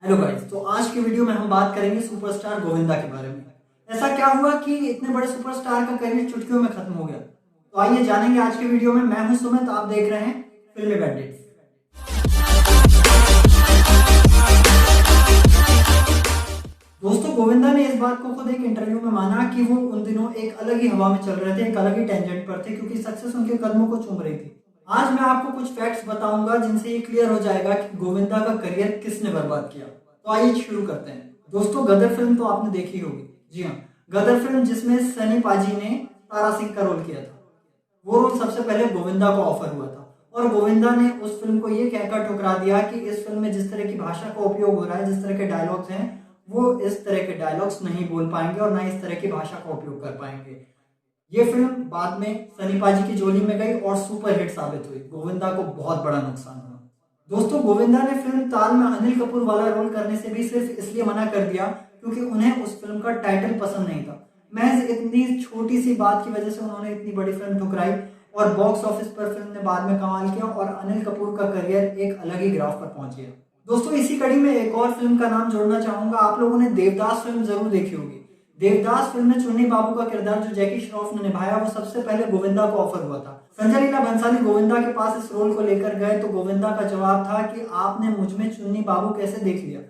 Hello guys, तो आज की वीडियो में हम बात करेंगे सुपरस्टार गोविंदा के बारे में। ऐसा क्या हुआ कि इतने बड़े सुपरस्टार का करियर चुटकियों में खत्म हो गया? तो आइए जानेंगे आज की वीडियो में। मैं हूं सुमित, आप देख रहे हैं फिल्मी बैंडिट्स। दोस्तों, गोविंदा ने इस बात को खुद एक इंटरव्यू में माना कि वो उन दिनों एक अलग ही हवा में चल रहे थे, एक अलग ही टेंजेंट पर थे, क्योंकि सक्सेस उनके कदमों को चूम रही थी। आज मैं आपको कुछ फैक्ट्स बताऊंगा जिनसे ये क्लियर हो जाएगा कि गोविंदा का करियर किसने बर्बाद किया। तो आइए शुरू करते हैं। दोस्तों, गदर फिल्म तो आपने देखी होगी। जी हाँ, गदर फिल्म जिसमें सनी पाजी ने तारा सिंह का रोल किया था। वो रोल सबसे पहले गोविंदा को ऑफर हुआ था और गोविंदा ने उस फिल्म को ये कहकर ठुकरा दिया कि इस फिल्म में जिस तरह की भाषा का उपयोग हो रहा है, जिस तरह के डायलॉग्स हैं, वो इस तरह के डायलॉग्स नहीं बोल पाएंगे और ना इस तरह की भाषा का उपयोग कर पाएंगे। ये फिल्म बाद में सनी पाजी की जोली में गई और सुपरहिट साबित हुई। गोविंदा को बहुत बड़ा नुकसान हुआ। दोस्तों, गोविंदा ने फिल्म ताल में अनिल कपूर वाला रोल करने से भी सिर्फ इसलिए मना कर दिया क्योंकि उन्हें उस फिल्म का टाइटल पसंद नहीं था। महज इतनी छोटी सी बात की वजह से उन्होंने इतनी बड़ी फिल्म ठुकराई और बॉक्स ऑफिस पर फिल्म ने बाद में कमाल किया और अनिल कपूर का करियर एक अलग ही ग्राफ पर पहुंच गया। दोस्तों, इसी कड़ी में एक और फिल्म का नाम जोड़ना चाहूंगा। आप लोगों ने देवदास फिल्म जरूर देखी होगी। देवदास फिल्म में चुन्नी बाबू का किरदार जो जैकी श्रॉफ ने निभाया, वो सबसे पहले गोविंदा को ऑफर हुआ था। संजय लीला भंसाली गोविंदा के पास इस रोल को लेकर गए तो गोविंदा का जवाब था कि आपने मुझ में चुन्नी बाबू कैसे देख लिया?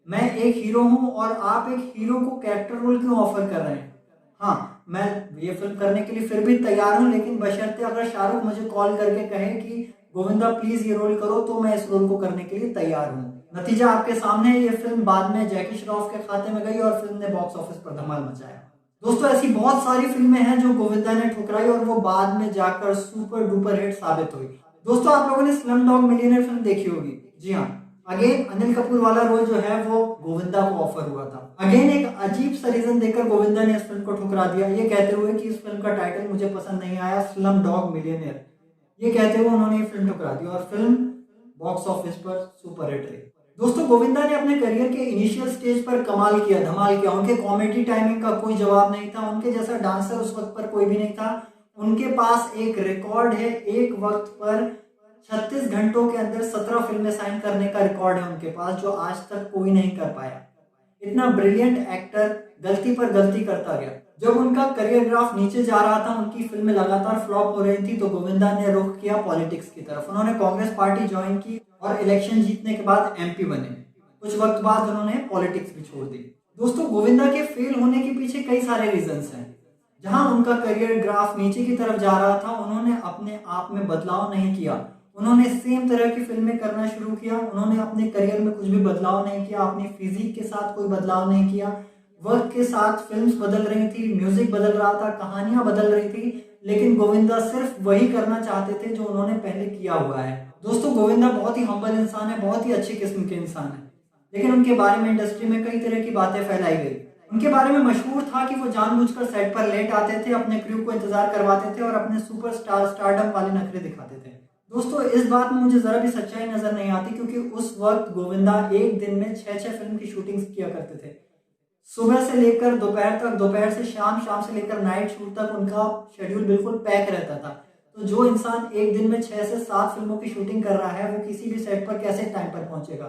मैं एक हीरो हूं और आप एक हीरो को कैरेक्टर रोल क्यों ऑफर कर रहे हैं? हाँ, मैं ये फिल्म करने के लिए फिर भी तैयार हूं, लेकिन बशर्ते अगर शाहरुख मुझे कॉल करके कहे कि गोविंदा प्लीज ये रोल करो, तो मैं इस रोल को करने के लिए तैयार हूँ। नतीजा आपके सामने है। ये फिल्म बाद में जैकी श्रॉफ के खाते में गई और फिल्म ने बॉक्स ऑफिस पर धमाल मचाया। दोस्तों, ऐसी बहुत सारी फिल्में हैं जो गोविंदा ने ठुकराई और वो बाद में जाकर सुपर डुपर हिट साबित हुई। दोस्तों, आप लोगों ने स्लम डॉग मिलियनेयर फिल्म देखी होगी। जी हाँ, अगेन अनिल कपूर वाला रोल जो है वो गोविंदा को ऑफर हुआ था। अगेन एक अजीब सा रीजन देकर गोविंदा ने इस फिल्म को ठुकरा दिया, ये कहते हुए कि इस फिल्म का टाइटल मुझे पसंद नहीं आया, स्लम डॉग मिलियनेयर। ये कहते हुए उन्होंने ये फिल्म ठुकरा दी और फिल्म बॉक्स ऑफिस पर सुपर हिट रही। दोस्तों, गोविंदा ने अपने करियर के इनिशियल स्टेज पर कमाल किया, धमाल किया। उनके कॉमेडी टाइमिंग का कोई जवाब नहीं था। उनके जैसा डांसर उस वक्त पर कोई भी नहीं था। उनके पास एक रिकॉर्ड है, एक वक्त पर 36 घंटों के अंदर 17 फिल्में साइन करने का रिकॉर्ड है उनके पास, जो आज तक कोई नहीं कर पाया। इतना ब्रिलियंट एक्टर गलती पर गलती करता गया। जब उनका करियर ग्राफ नीचे जा रहा था, उनकी फिल्में लगातार फ्लॉप हो रही थी, तो गोविंदा ने रुख किया पॉलिटिक्स की तरफ। उन्होंने कांग्रेस पार्टी ज्वाइन की और इलेक्शन जीतने के बाद एमपी बने। कुछ वक्त बाद उन्होंने पॉलिटिक्स भी छोड़ दी। दोस्तों, गोविंदा के फेल होने के पीछे कई सारे रीजंस हैं। जहां उनका करियर ग्राफ नीचे की तरफ जा रहा था, उन्होंने अपने आप में बदलाव नहीं किया। उन्होंने सेम तरह की फिल्में करना शुरू किया। उन्होंने अपने करियर में कुछ भी बदलाव नहीं किया। अपनी फिजिक के साथ कोई बदलाव नहीं किया। वक्त के साथ फिल्म्स बदल रही थी, म्यूजिक बदल रहा था, कहानियां बदल रही थी, लेकिन गोविंदा सिर्फ वही करना चाहते थे जो उन्होंने पहले किया हुआ है। दोस्तों, गोविंदा बहुत ही हम्बल इंसान है, बहुत ही अच्छी किस्म के इंसान है, लेकिन उनके बारे में इंडस्ट्री में कई तरह की बातें फैलाई गई। उनके बारे में मशहूर था कि वो जानबूझकर सेट पर लेट आते थे, अपने क्रू को इंतजार करवाते थे और अपने सुपरस्टार स्टारडम वाले नखरे दिखाते थे। दोस्तों, इस बात में मुझे जरा भी सच्चाई नजर नहीं आती, क्योंकि उस वक्त गोविंदा एक दिन में 6-6 फिल्म की शूटिंग किया करते थे। सुबह से लेकर दोपहर तक, दोपहर से शाम, शाम से लेकर नाइट शूट तक उनका शेड्यूल बिल्कुल पैक रहता था। तो जो इंसान एक दिन में 6 से 7 फिल्मों की शूटिंग कर रहा है, वो किसी भी सेट पर कैसे टाइम पर पहुंचेगा?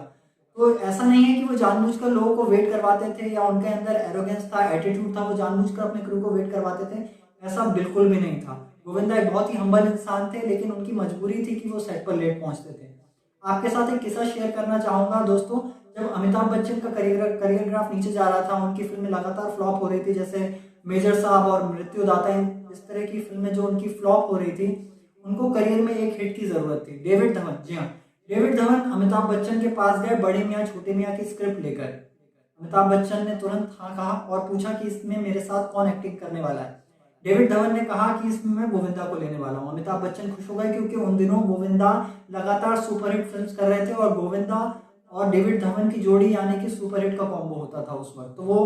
तो ऐसा नहीं है कि वो जानबूझकर लोगों को वेट करवाते थे या उनके अंदर एरोगेंस था, एटीट्यूड था, वो जानबूझकर अपने क्रू को वेट करवाते थे। ऐसा बिल्कुल भी नहीं था। गोविंदा एक बहुत ही हम्बल इंसान थे, लेकिन उनकी मजबूरी थी कि वो सेट पर लेट पहुंचते थे। आपके साथ एक किस्सा शेयर करना चाहूंगा। दोस्तों, जब अमिताभ बच्चन का करियर ग्राफ नीचे जा रहा था, उनकी फिल्में लगातार फ्लॉप हो रही थी, जैसे मेजर साहब और मृत्युदाता, इस तरह की फिल्में जो उनकी फ्लॉप हो रही थी, उनको करियर में एक हिट की जरूरत थी। डेविड धवन, जी हाँ, डेविड धवन अमिताभ बच्चन के पास गए बड़े मियाँ छोटे मियाँ की स्क्रिप्ट लेकर। अमिताभ बच्चन ने तुरंत हाँ कहा और पूछा कि इसमें मेरे साथ कौन एक्टिंग करने वाला है। डेविड धवन ने कहा कि इसमें मैं गोविंदा को लेने वाला हूँ। अमिताभ बच्चन खुश हो गए, क्योंकि उन दिनों गोविंदा लगातार सुपरहिट फिल्म्स कर रहे थे और गोविंदा और डेविड धवन की जोड़ी यानी कि सुपरहिट का कॉम्बो होता था उस वक्त। तो वो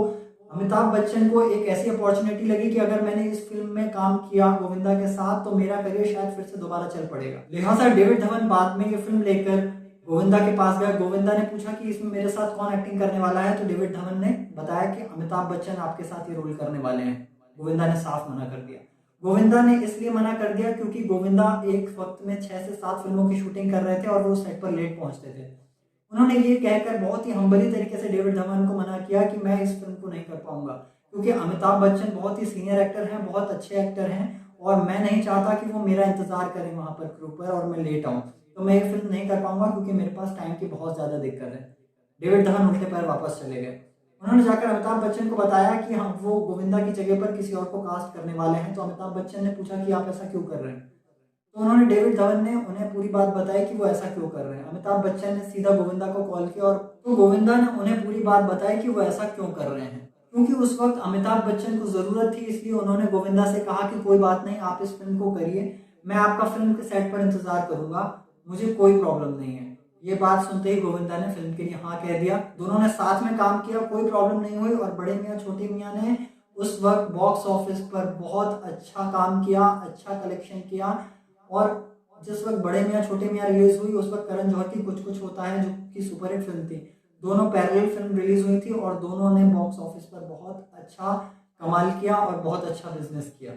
अमिताभ बच्चन को एक ऐसी अपॉर्चुनिटी लगी कि अगर मैंने इस फिल्म में काम किया गोविंदा के साथ, तो मेरा करियर शायद फिर से दोबारा चल पड़ेगा। लिहाजा डेविड धवन बाद में ये फिल्म लेकर गोविंदा के पास गया। गोविंदा ने पूछा कि इसमें मेरे साथ कौन एक्टिंग करने वाला है, तो डेविड धवन ने बताया कि अमिताभ बच्चन आपके साथ ये रोल करने वाले हैं। गोविंदा ने साफ मना कर दिया। गोविंदा ने इसलिए मना कर दिया क्योंकि गोविंदा एक वक्त में 6 से 7 फिल्मों की शूटिंग कर रहे थे और वो सेट पर लेट पहुंचते थे। उन्होंने ये कहकर बहुत ही हम्बली तरीके से डेविड धवन को मना किया कि मैं इस फिल्म को नहीं कर पाऊंगा, क्योंकि अमिताभ बच्चन बहुत ही सीनियर एक्टर हैं, बहुत अच्छे एक्टर हैं, और मैं नहीं चाहता कि वो मेरा इंतजार करें वहां पर क्रू पर और मैं लेट आऊँ। तो मैं ये फिल्म नहीं कर पाऊंगा क्योंकि मेरे पास टाइम की बहुत ज़्यादा दिक्कत है। डेविड धवन उल्टे पैर वापस चले गए। उन्होंने जाकर अमिताभ बच्चन को बताया कि हम वो गोविंदा की जगह पर किसी और को कास्ट करने वाले हैं। तो अमिताभ बच्चन ने पूछा कि आप ऐसा क्यों कर रहे हैं। तो उन्होंने डेविड धवन ने उन्हें पूरी बात बताई कि वो ऐसा क्यों कर रहे हैं। अमिताभ बच्चन ने सीधा गोविंदा को कॉल किया और तो गोविंदा ने उन्हें पूरी बात बताई कि वो ऐसा क्यों कर रहे हैं, क्योंकि उस वक्त अमिताभ बच्चन को ज़रूरत थी। इसलिए उन्होंने गोविंदा से कहा कि कोई बात नहीं, आप इस फिल्म को करिए, मैं आपका फिल्म के सेट पर इंतजार करूंगा, मुझे कोई प्रॉब्लम नहीं है। ये बात सुनते ही गोविंदा ने फिल्म के लिए हाँ कह दिया। दोनों ने साथ में काम किया, कोई प्रॉब्लम नहीं हुई और बड़े मियाँ छोटे मियाँ ने उस वक्त बॉक्स ऑफिस पर बहुत अच्छा काम किया, अच्छा कलेक्शन किया। और जिस वक्त बड़े मियाँ छोटे मियाँ रिलीज हुई उस वक्त करण जौहर की कुछ कुछ होता है जो कि सुपरहिट फिल्म थी। दोनों पैरेलल फिल्म रिलीज हुई थी और दोनों ने बॉक्स ऑफिस पर बहुत अच्छा कमाल किया और बहुत अच्छा बिजनेस किया।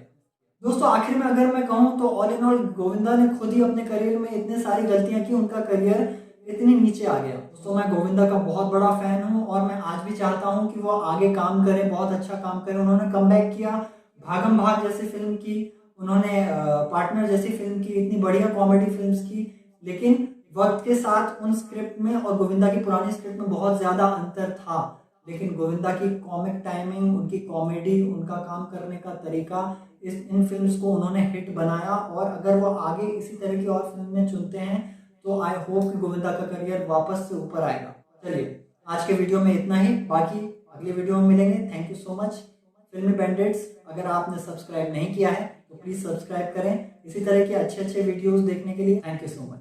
दोस्तों आखिर में अगर मैं कहूँ तो ऑल इन ऑल गोविंदा ने खुद ही अपने करियर में इतने सारी गलतियां की, उनका करियर इतनी नीचे आ गया। दोस्तों मैं गोविंदा का बहुत बड़ा फैन हूँ और मैं आज भी चाहता हूँ कि वो आगे काम करे, बहुत अच्छा काम करे। उन्होंने कमबैक किया, भागम भाग जैसी फिल्म की, उन्होंने पार्टनर जैसी फिल्म की, इतनी बढ़िया कॉमेडी फिल्म्स की। लेकिन वक्त के साथ उन स्क्रिप्ट में और गोविंदा की पुरानी स्क्रिप्ट में बहुत ज्यादा अंतर था। लेकिन गोविंदा की कॉमिक टाइमिंग, उनकी कॉमेडी, उनका काम करने का तरीका, इन फिल्म्स को उन्होंने हिट बनाया। और अगर वो आगे इसी तरह की और फिल्में चुनते हैं तो आई होप कि गोविंदा का करियर वापस से ऊपर आएगा। चलिए आज के वीडियो में इतना ही, बाकी अगले वीडियो में मिलेंगे। थैंक यू सो मच फिल्मी बैंडिट्स। अगर आपने सब्सक्राइब नहीं किया है तो प्लीज़ सब्सक्राइब करें इसी तरह के अच्छे अच्छे वीडियोस देखने के लिए। Thank you so much.